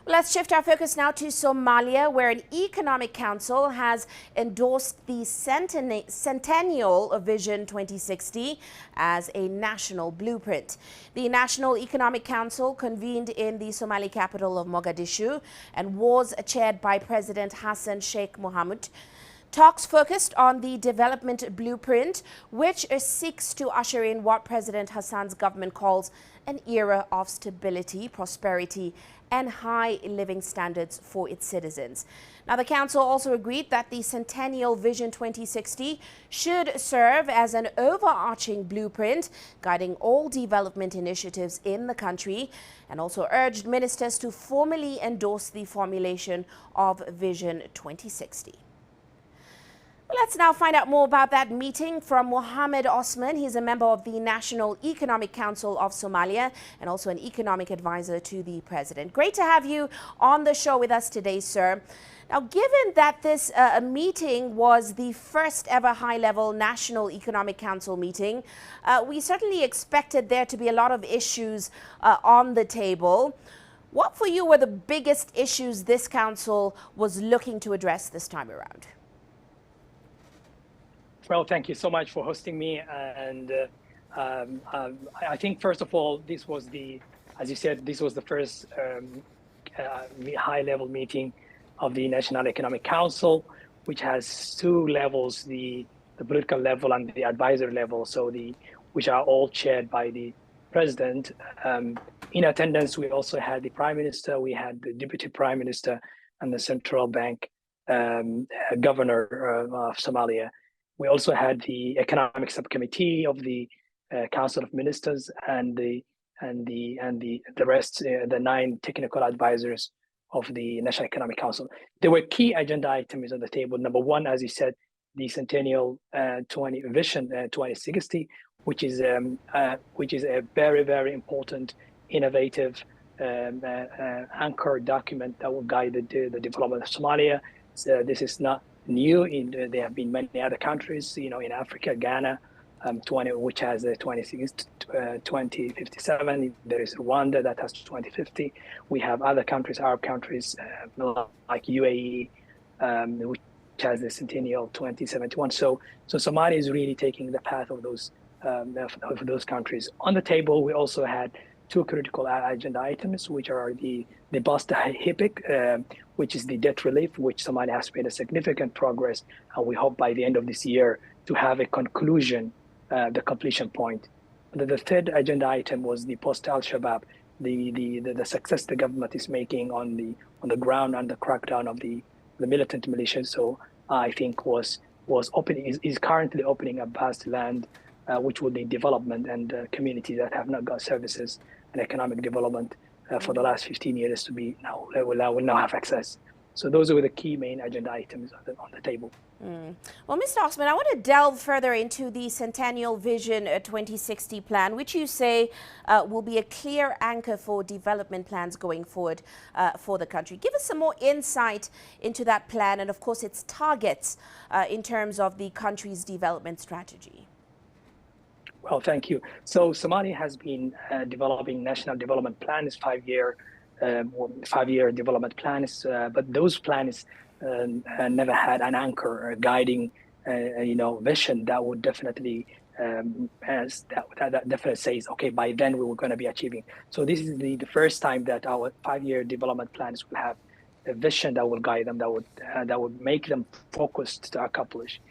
Let's shift our focus now to Somalia, where an economic council has endorsed the Centennial Vision 2060 as a national blueprint. The National Economic Council convened in the Somali capital of Mogadishu and was chaired by President Hassan Sheikh Mohamud. Talks focused on the development blueprint, which seeks to usher in what President Hassan's government calls an era of stability, prosperity, and high living standards for its citizens. Now, the Council also agreed that the Centennial Vision 2060 should serve as an overarching blueprint guiding all development initiatives in the country, and also urged ministers to formally endorse the formulation of Vision 2060. Let's now find out more about that meeting from Mohammed Osman. He's a member of the National Economic Council of Somalia and also an economic advisor to the president. Great to have you on the show with us today, sir. Now, given that this meeting was the first ever high-level National Economic Council meeting, we certainly expected there to be a lot of issues on the table. What for you were the biggest issues this council was looking to address this time around? Well, thank you so much for hosting me. And I think, first of all, this was as you said, this was the first high-level meeting of the National Economic Council, which has two levels, the political level and the advisor level, which are all chaired by the president. In attendance, we also had the prime minister, we had the deputy prime minister, and the central bank governor of Somalia. We also had the economic subcommittee of the Council of Ministers and the rest, the 9 technical advisors of the National Economic Council. There were key agenda items on the table. Number one, as you said, the Centennial Vision 2060, which is a very, very important, innovative anchor document that will guide the development of Somalia. So this is not new. There have been many other countries, in Africa, Ghana, which has 2057. There is Rwanda that has 2050. We have other countries, Arab countries like UAE, which has the Centennial 2071. So Somalia is really taking the path of those countries. On the table, we also had 2 critical agenda items, which are the bust HIPIC, which is the debt relief, which Somalia has made a significant progress, and we hope by the end of this year to have a conclusion, the completion point. The third agenda item was the post-Al-Shabaab, the success the government is making on the ground and the crackdown of the militant militias. So I think is currently opening up vast land, which will need development, and communities that have not got services and economic development for the last 15 years will now have access. So those were the key main agenda items on the table. Well, Mr. Osman, I want to delve further into the Centennial Vision 2060 plan, which you say will be a clear anchor for development plans going forward for the country. Give us some more insight into that plan and, of course, its targets in terms of the country's development strategy. Well, thank you. So Somalia has been developing national development plans, 5-year development plans, but those plans never had an anchor guiding, vision that would definitely that definitely says, okay, by then we were going to be achieving. So this is the first time that our 5-year development plans will have a vision that will guide them, that would make them focused to accomplish.